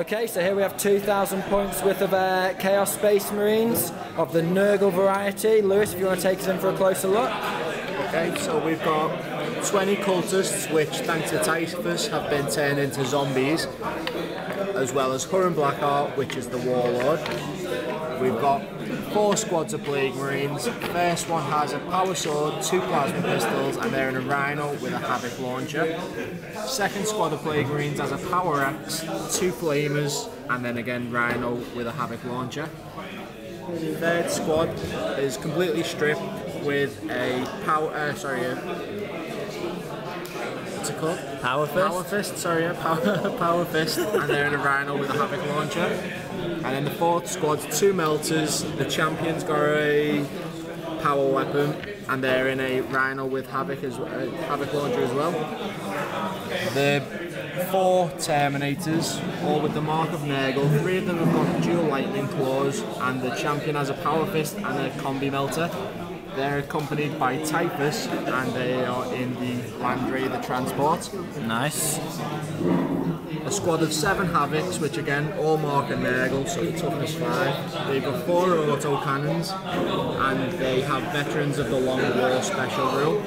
Okay, so here we have 2,000 points worth of Chaos Space Marines of the Nurgle variety. Lewis, if you want to take us in for a closer look. Okay, so we've got 20 cultists, which thanks to Typhus have been turned into zombies, as well as Huron Blackheart, which is the Warlord. We've got 4 squads of Plague Marines. The first one has a power sword, 2 plasma pistols, and they're in a Rhino with a Havoc launcher. Second squad of Plague Marines has a power axe, 2 flamers, and then again Rhino with a Havoc launcher. Third squad is completely stripped with a what's it called? Power Fist? Power Fist, sorry, yeah, Power Fist, and they're in a Rhino with a Havoc launcher. And then the fourth squad's 2 melters. The champion's got a power weapon, and they're in a Rhino with Havoc launcher as well. The 4 Terminators, all with the mark of Nurgle. 3 of them have got dual lightning claws, and the champion has a power fist and a combi melter. They're accompanied by Typhus, and they are in the Land Raider transport. Nice. A squad of 7 Havocs, which again, all mark a Nurgle, so the toughness 5. They've got 4 auto cannons, and they have veterans of the Long War special rule.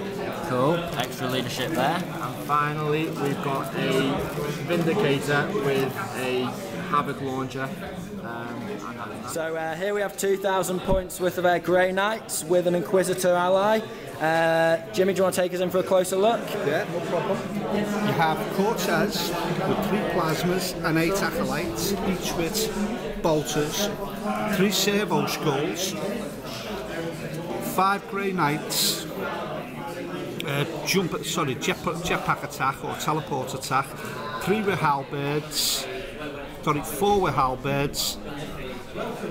Cool, extra leadership there. And finally, we've got a Vindicator with a Havoc launcher. So here we have 2,000 points worth of Grey Knights with an Inquisitor ally. Jimmy, do you want to take us in for a closer look? Yeah, no problem. You have Cortez with 3 plasmas and 8 acolytes, each with bolters, 3 servo skulls, 5 Grey Knights, jetpack attack or teleport attack, 3 with halberds, 4 with halberds,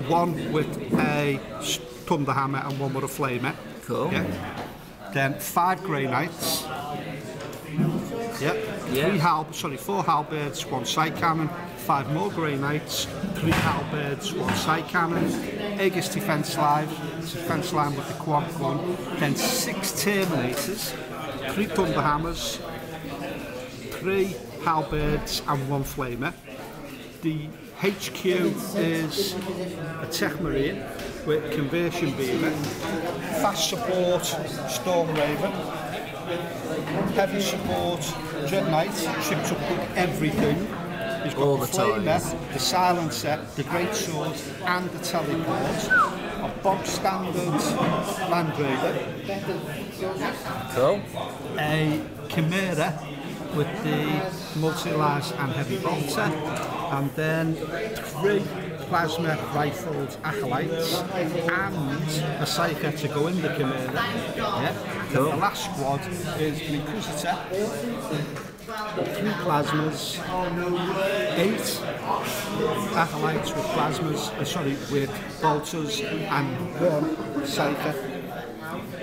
1 with a thunderhammer and 1 with a flamer. Cool. Yeah. Then 5 Grey Knights. Yep. Yeah. 4 halberds, 1 side cannon, 5 more Grey Knights, 3 halberds, 1 side cannon, Aegis defense line with the quad gun, then 6 Terminators, 3 thunderhammers, 3 halberds and 1 flamer. The HQ is a Tech Marine with Conversion Beamer, fast support Storm Raven, heavy support Dread Knight, ships up with everything. He's got the Flamer, the Silencer, the Great Sword and the Teleport. A bog standard Land Raider. Cool. A Chimera with the multi-las and heavy bolter, and then 3 plasma rifled acolytes and a Psyker to go in the Chimera. Yeah. Cool. The last squad is an Inquisitor, 3 plasmas, 8 acolytes with plasmas, with bolters, and 1 Psyker.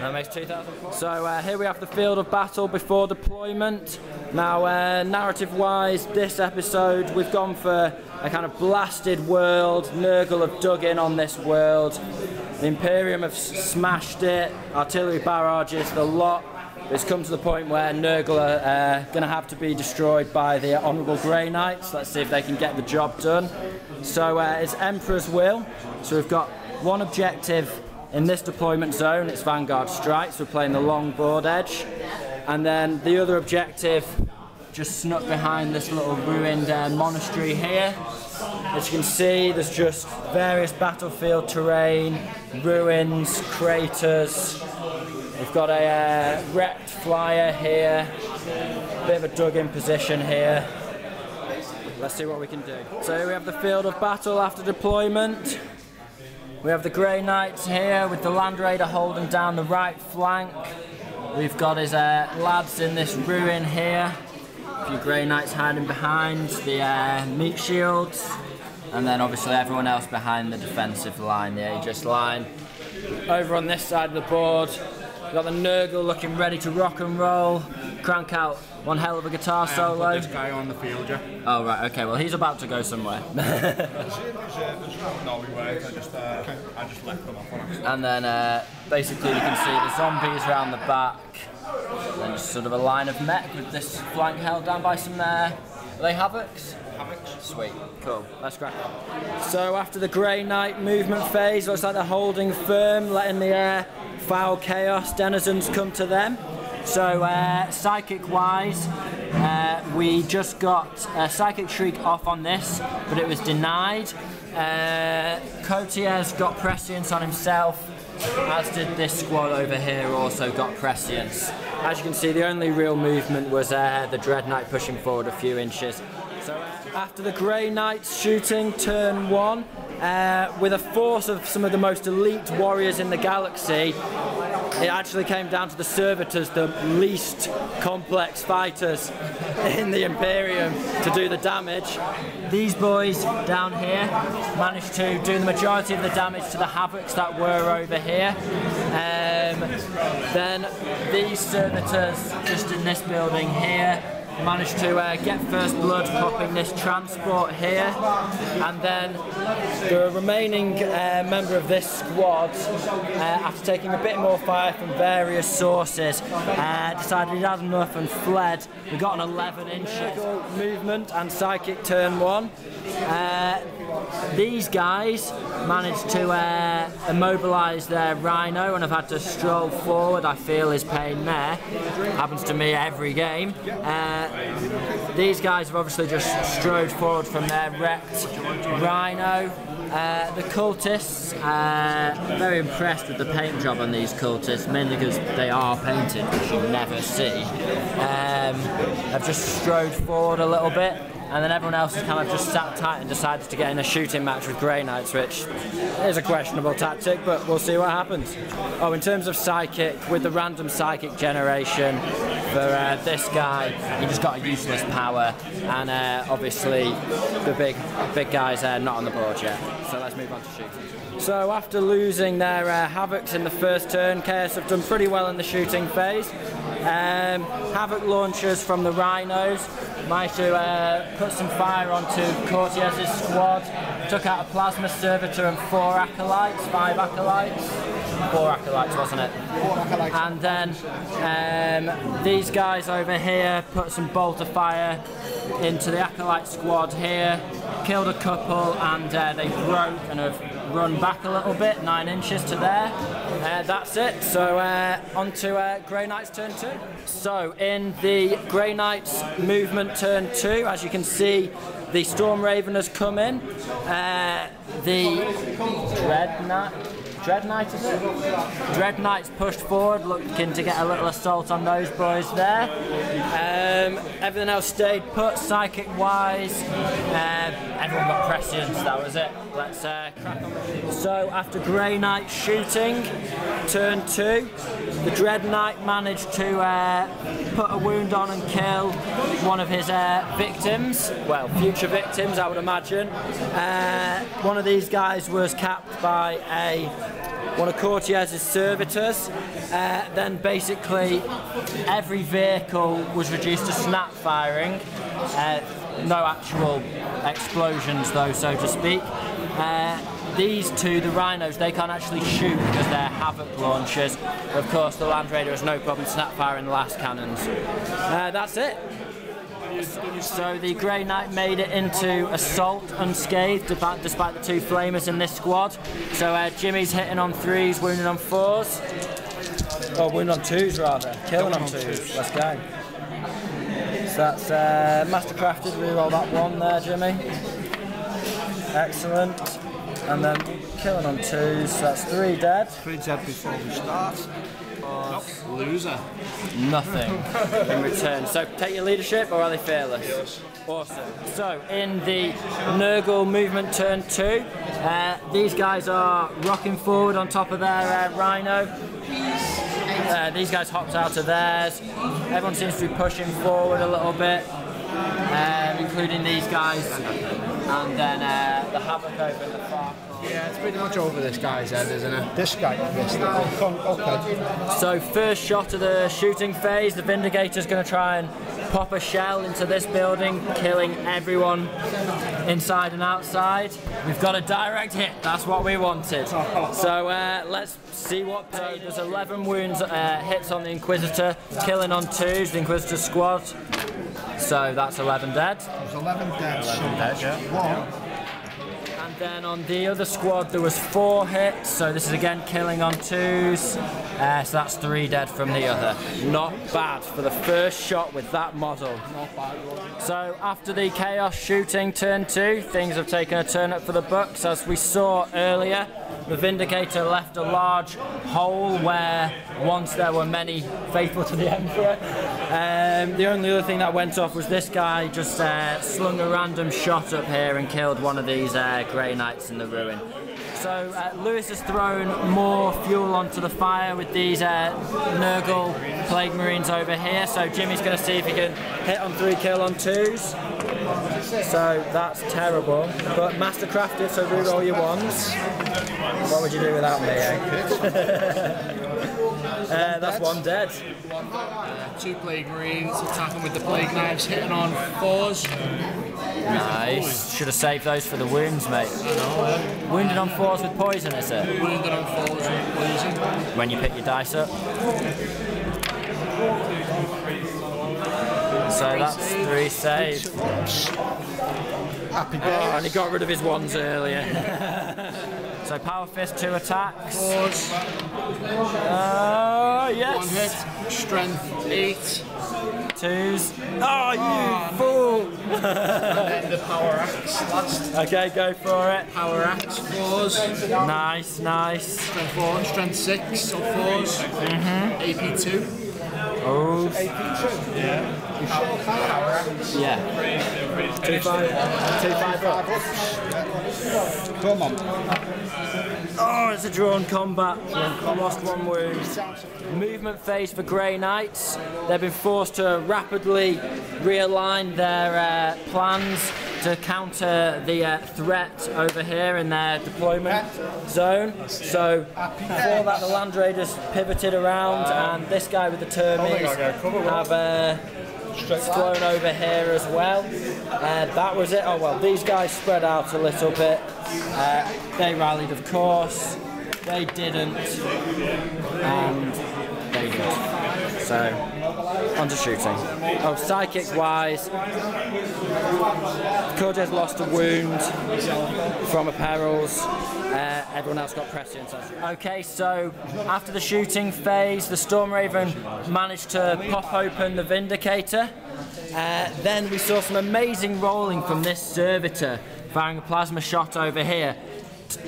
That makes 2,000 points. So here we have the field of battle before deployment. Now, narrative-wise, this episode, we've gone for a kind of blasted world. Nurgle have dug in on this world. The Imperium have smashed it. Artillery barrages, the lot. It's come to the point where Nurgle are going to have to be destroyed by the Honourable Grey Knights. Let's see if they can get the job done. So it's Emperor's Will. So we've got one objective in this deployment zone. It's Vanguard Strikes. We're playing the long board edge. And then the other objective just snuck behind this little ruined monastery here. As you can see, there's just various battlefield terrain, ruins, craters. We've got a wrecked flyer here, bit of a dug-in position here. Let's see what we can do. So we have the field of battle after deployment. We have the Grey Knights here with the Land Raider holding down the right flank. We've got his lads in this ruin here. A few Grey Knights hiding behind the meat shields. And then obviously everyone else behind the defensive line, the Aegis line. Over on this side of the board, we've got the Nurgle looking ready to rock and roll. Crank out one hell of a guitar solo. I put this guy on the field, yeah. Oh right, okay, well he's about to go somewhere. No, we weren't, I just left them off on accident. And then basically you can see the zombies around the back. Then just sort of a line of mech with this flank held down by some Are they Havocs? Havocs. Sweet. Cool. Let's crack on. So after the Grey Knight movement phase, looks like they're holding firm, letting the foul chaos denizens come to them. So psychic-wise, we just got a Psychic Shriek off on this, but it was denied. Codex got prescience on himself, as did this squad over here, also got prescience. As you can see, the only real movement was the Dread Knight pushing forward a few inches. So after the Grey Knights shooting turn 1, with a force of some of the most elite warriors in the galaxy, it actually came down to the servitors, the least complex fighters in the Imperium, to do the damage. These boys down here managed to do the majority of the damage to the Havocs that were over here. Then these servitors just in this building here managed to get first blood popping this transport here, and then the remaining member of this squad, after taking a bit more fire from various sources, decided he'd had enough and fled. We got an 11 inches movement and psychic turn 1. These guys managed to immobilise their rhino and have had to stroll forward. I feel his pain there. Happens to me every game. These guys have obviously just strode forward from their wrecked rhino. The cultists, very impressed with the paint job on these cultists, mainly because they are painted, which you never see. Have just strode forward a little bit, and then everyone else has kind of just sat tight and decided to get in a shooting match with Grey Knights, which is a questionable tactic, but we'll see what happens. Oh, in terms of psychic, with the random psychic generation for this guy, he just got a useless power, and obviously the big guys are not on the board yet. So let's move on to shooting. So after losing their Havocs in the first turn, Chaos have done pretty well in the shooting phase. Havoc launchers from the Rhinos managed to put some fire onto Cortez's squad, took out a Plasma Servitor and 4 Acolytes, 5 Acolytes. 4 Acolytes, wasn't it? 4 Acolytes. And then these guys over here put some bolt of fire into the Acolyte squad here, killed a couple, and they broke and have run back a little bit, 9 inches to there. That's it. So on to Grey Knights turn 2. So in the Grey Knights movement turn 2, as you can see, the Storm Raven has come in. The Dread Knight, is it? Dread Knight's pushed forward, looking to get a little assault on those boys there. Everything else stayed put, psychic-wise. Everyone got prescience, that was it. Let's crack on. So after Grey Knight shooting, turn 2, the Dread Knight managed to put a wound on and kill one of his victims. Well, future victims, I would imagine. One of these guys was capped by one of Cortez's servitors. Then basically every vehicle was reduced to snap firing. No actual explosions though, so to speak. These two, the Rhinos, they can't actually shoot because they're Havoc launchers. Of course, the Land Raider has no problem snap firing the last cannons. That's it. So the Grey Knight made it into Assault unscathed, despite the 2 flamers in this squad. So Jimmy's hitting on 3s, wounding on 4s. Oh, wounding on 2s rather. Killing on 2s. Let's go. So that's Mastercrafted, reroll that 1 there, Jimmy. Excellent. And then killing on 2s, so that's 3 dead. 3 dead before we start. Nope. Loser. Nothing in return. So take your leadership, or are they fearless? Yes. Awesome. So in the Nurgle movement turn 2, these guys are rocking forward on top of their Rhino. These guys hopped out of theirs. Everyone seems to be pushing forward a little bit, including these guys. And then the Havoc over in the far corner. Yeah, it's pretty much over this guy's head, isn't it? This guy, yes. Okay. So first shot of the shooting phase, the Vindicator's going to try and pop a shell into this building, killing everyone inside and outside. We've got a direct hit, that's what we wanted. So let's see what... So there's 11 wounds, hits on the Inquisitor, killing on 2s, the Inquisitor squad. So that's 11 dead. There's 11 dead. 11 dead, yeah. One. And then on the other squad there was 4 hits, so this is again killing on 2s, so that's 3 dead from the other. Not bad for the first shot with that model. Not bad. So after the chaos shooting turn 2, things have taken a turn up for the Bucks. As we saw earlier, the Vindicator left a large hole where once there were many faithful to the Emperor. The only other thing that went off was this guy just slung a random shot up here and killed one of these Grey Knights in the ruin. So Lewis has thrown more fuel onto the fire with these Nurgle Plague Marines over here. So Jimmy's going to see if he can hit on 3 kill on 2s. So that's terrible. But mastercraft it, so reroll your ones. What would you do without me, eh? That's 1 dead. 2 Plague Marines attacking with the Plague Knives, hitting on 4s. Nice. Should have saved those for the wounds, mate. Wounded on 4s with poison, is it? Wounded on 4s with poison. When you pick your dice up. So that's 3 saves. Happy days. Oh, and he got rid of his ones earlier. So Power Fist, 2 attacks. 4s. Yes. 1 hit. Strength 8. 2s. Oh, you fool! And then the Power Axe last. Okay, go for it. Power Axe 4s. Nice, nice. Strength 4, Strength 6 of 4s. AP 2. Oh. AP2? Yeah. You sure? Power Axe? Yeah. 2-5 up. Come on. Oh, it's a drawn combat. Lost 1 wound. Movement phase for Grey Knights. They've been forced to rapidly realign their plans to counter the threat over here in their deployment zone. So before that, the Land Raiders pivoted around, and this guy with the Termies have flown over here as well. That was it. Oh well, these guys spread out a little bit. They rallied, of course. They didn't, and they did. So, on to shooting. Oh, psychic-wise, Codex lost a wound from a perils. Everyone else got prescient. Okay, so after the shooting phase, the Storm Raven managed to pop open the Vindicator. Then we saw some amazing rolling from this Servitor, firing a plasma shot over here.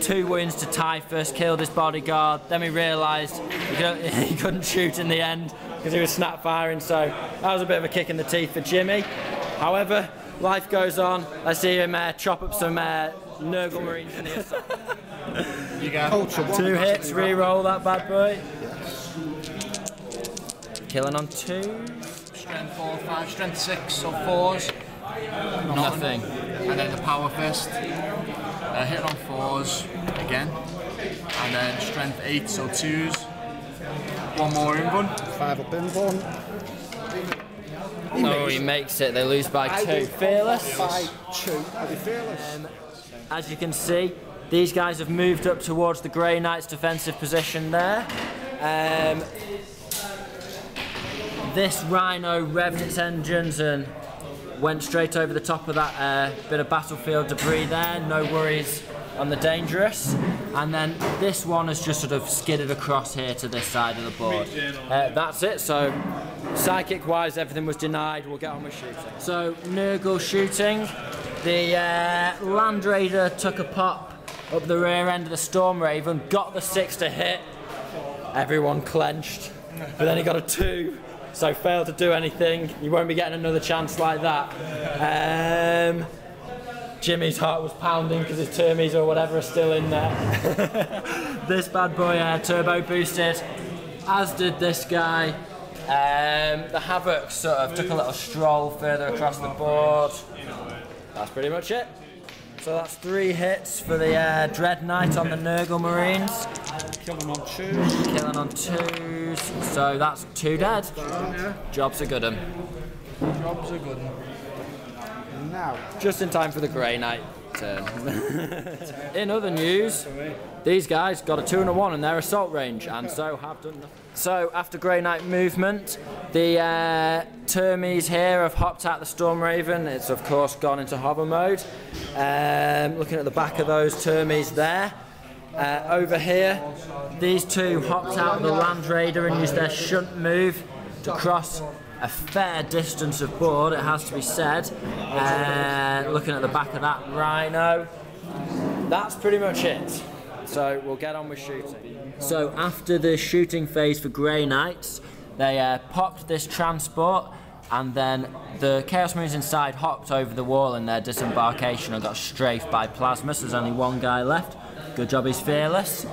2 wounds to Typhus, killed his bodyguard. Then we realised he couldn't shoot in the end because he was snap firing, so that was a bit of a kick in the teeth for Jimmy. However, life goes on. I see him chop up some Nurgle Marines in the assault. You got 2 hits, re-roll that bad boy. Killing on 2. Strength 4, 5, Strength 6 of 4s. Nothing. And then the Power Fist. Hit on 4s again. And then Strength 8, so 2s. 1 more in one. 5 up in one. Oh, he makes it. They lose by 2. Fearless. By 2. Are they fearless? As you can see, these guys have moved up towards the Grey Knights' defensive position there. This Rhino revved its engines and went straight over the top of that bit of battlefield debris there. No worries on the dangerous. And then this one has just sort of skidded across here to this side of the board. That's it. So psychic-wise, everything was denied. We'll get on with shooting. So Nurgle shooting. The Land Raider took a pop up the rear end of the Storm Raven, got the 6 to hit. Everyone clenched, but then he got a 2. So failed to do anything. You won't be getting another chance like that. Jimmy's heart was pounding because his Termies or whatever are still in there. This bad boy turbo boosted, as did this guy. The Havoc sort of took a little stroll further across the board. That's pretty much it. So that's 3 hits for the Dread Knight on the Nurgle Marines. Killing on 2. Killing on 2s. So that's 2 dead. Job's a good 'un. Job's a good one. Now, Just in time for the Grey Knight turn. In other news, these guys got a 2 and a 1 in their assault range, and so have done nothing. So after Grey Knight movement, the Termies here have hopped out the Storm Raven. It's of course gone into hover mode. Looking at the back of those Termies there. Over here, these two hopped out the Land Raider and used their shunt move to cross a fair distance of board, it has to be said. Looking at the back of that Rhino, that's pretty much it. So we'll get on with shooting. So after the shooting phase for Grey Knights, they popped this transport, and then the Chaos Marines inside hopped over the wall in their disembarkation and got strafed by plasma, so there's only one guy left. Good job, he's fearless.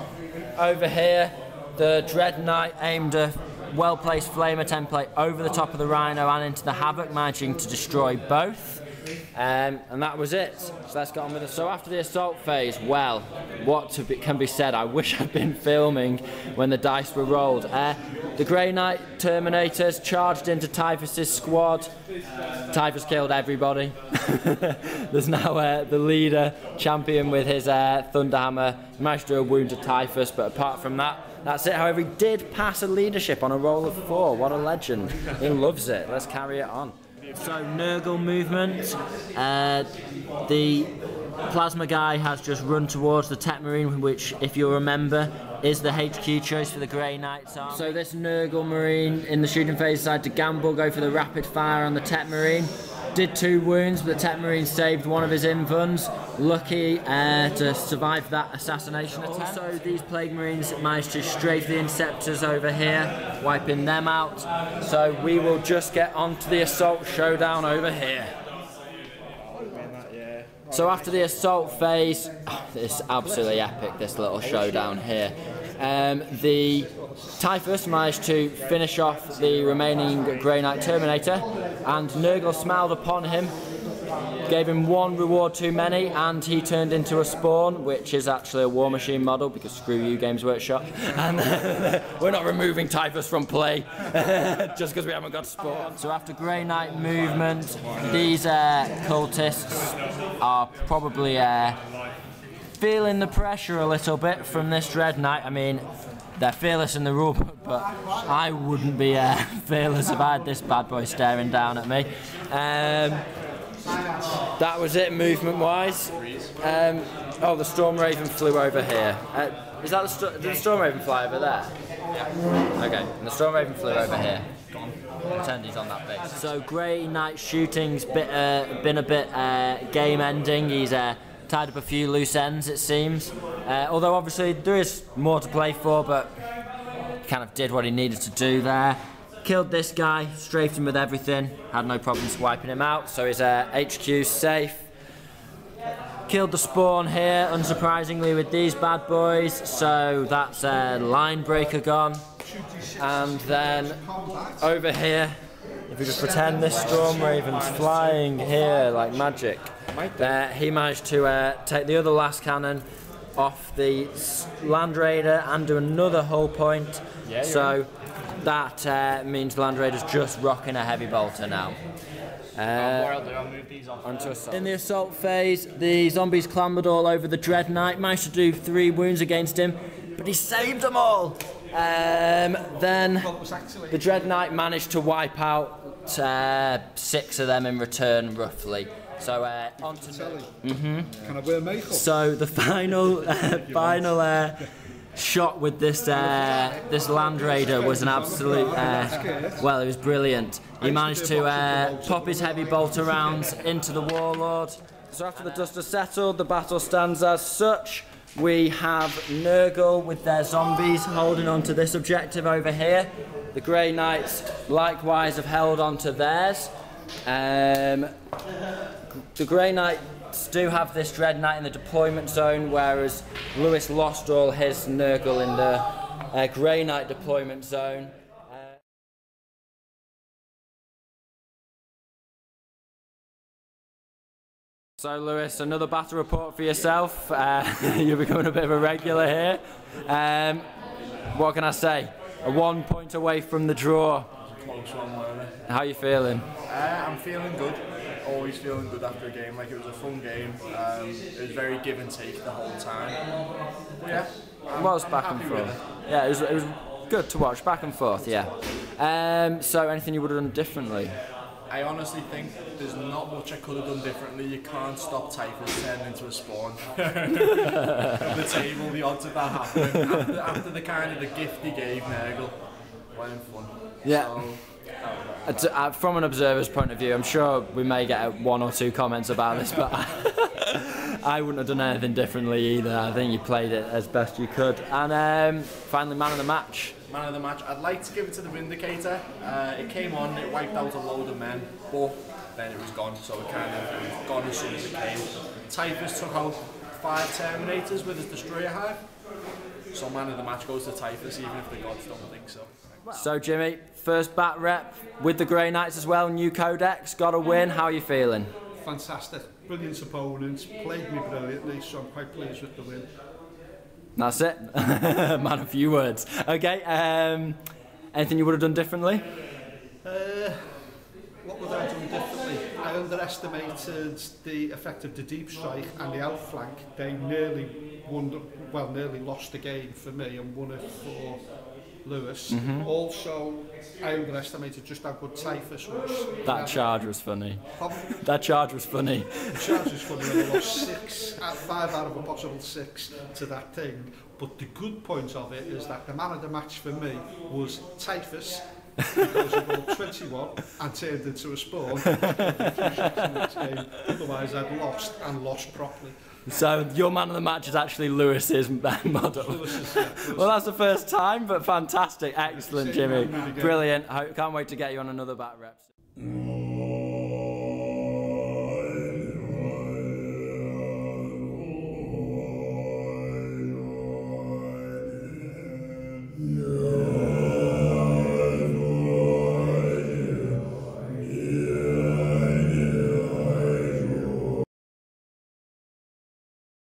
Over here, the Dread Knight aimed a well-placed flamer template over the top of the Rhino and into the Havoc, managing to destroy both. And that was it. So let's get on with it. So after the assault phase, well, what can be said? I wish I'd been filming when the dice were rolled. The Grey Knight Terminators charged into Typhus's squad. Typhus killed everybody. There's now the leader champion with his Thunderhammer. He managed to do a wound to Typhus, but apart from that, that's it. However, he did pass a leadership on a roll of 4. What a legend. He loves it. Let's carry it on. So, Nurgle movement. The Plasma guy has just run towards the Tet Marine, which, if you'll remember, is the HQ choice for the Grey Knights army. So this Nurgle Marine in the shooting phase decided to gamble, go for the rapid fire on the Tet Marine. Did 2 wounds, but the Tet Marine saved one of his invuns. Lucky to survive that assassination attempt. Also, these Plague Marines managed to strafe the Inceptors over here, wiping them out. So we will just get on to the Assault Showdown over here. So after the assault phase, it's absolutely epic, this little showdown here. The Typhus managed to finish off the remaining Grey Knight Terminator, and Nurgle smiled upon him, gave him 1 reward too many, and he turned into a spawn, which is actually a War Machine model, because screw you, Games Workshop. And we're not removing Typhus from play, just because we haven't got spawn. So after Grey Knight movement, these cultists are probably feeling the pressure a little bit from this Dread Knight. I mean, they're fearless in the rulebook, but I wouldn't be fearless if I had this bad boy staring down at me. That was it movement-wise. Oh, the Storm Raven flew over here. Is that did the Storm Raven fly over there? Yeah. Okay, and the Storm Raven flew over here. Pretend he's on that base. So Grey Knight shooting's been a bit game-ending. He's tied up a few loose ends, it seems. Although obviously there is more to play for, but he kind of did what he needed to do there. Killed this guy, strafed him with everything, had no problems wiping him out, so his HQ's safe. Killed the spawn here, unsurprisingly, with these bad boys, so that's line breaker gone. And then over here, if we just pretend this Storm Raven's flying here like magic, he managed to take the other last cannon off the Land Raider and do another hull point. Yeah, so that means Land Raider's just rocking a heavy bolter now. In the assault phase, the zombies clambered all over the Dread Knight, managed to do 3 wounds against him, but he saved them all. Then the Dread Knight managed to wipe out 6 of them in return, roughly. So on to Can I wear makeup? So the final shot with this this Land Raider was an absolute well, it was brilliant. He managed to pop his heavy bolter rounds into the Warlord. So after the dust has settled, the battle stands as such. We have Nurgle with their zombies holding on to this objective over here. The Grey Knights likewise have held on to theirs. The Grey Knights do have this Dread Knight in the deployment zone, whereas Lewis lost all his Nurgle in the Grey Knight deployment zone. So Lewis, another battle report for yourself. You're becoming a bit of a regular here. What can I say? A 1 point away from the draw. close one, weren't it? How are you feeling? I'm feeling good. Always feeling good after a game. Like, it was a fun game. It was very give and take the whole time. But yeah, It was back and forth. Yeah, it was good to watch, back and forth. Yeah. So anything you would have done differently? I honestly think there's not much I could have done differently. You can't stop Typhus turning into a spawn. At the table, the odds of that happening. After the kind of the gift he gave Nurgle, weren't fun. Yeah. So, from an observer's point of view, I'm sure we may get 1 or 2 comments about this, but I wouldn't have done anything differently either. I think you played it as best you could. And finally, man of the match. Man of the match, I'd like to give it to the Vindicator. It came on, it wiped out a load of men, but then it was gone, so it was gone as soon as it came. Typhus took out 5 Terminators with his Destroyer Hive, so man of the match goes to Typhus, even if the gods don't think so. So Jimmy, first bat rep with the Grey Knights as well, new Codex, got a win, how are you feeling? Fantastic, brilliant opponents, played me brilliantly, so I'm quite pleased with the win. That's it. Man, a few words. Okay, anything you would have done differently? What would I have done differently? I underestimated the effect of the deep strike and the outflank. They nearly lost the game for me and won it for Lewis. Also, I underestimated just how good Typhus was. That charge was funny. That charge was funny. The charge was funny when I lost 5 out of a possible 6 to that thing. But the good point of it is that the man of the match for me was Typhus, because he rolled 21 and turned into a spawn. Otherwise I'd lost and lost properly. So your man of the match is actually Lewis's model. Well, that's the first time, but fantastic, excellent, Jimmy, brilliant. Can't wait to get you on another bat rep.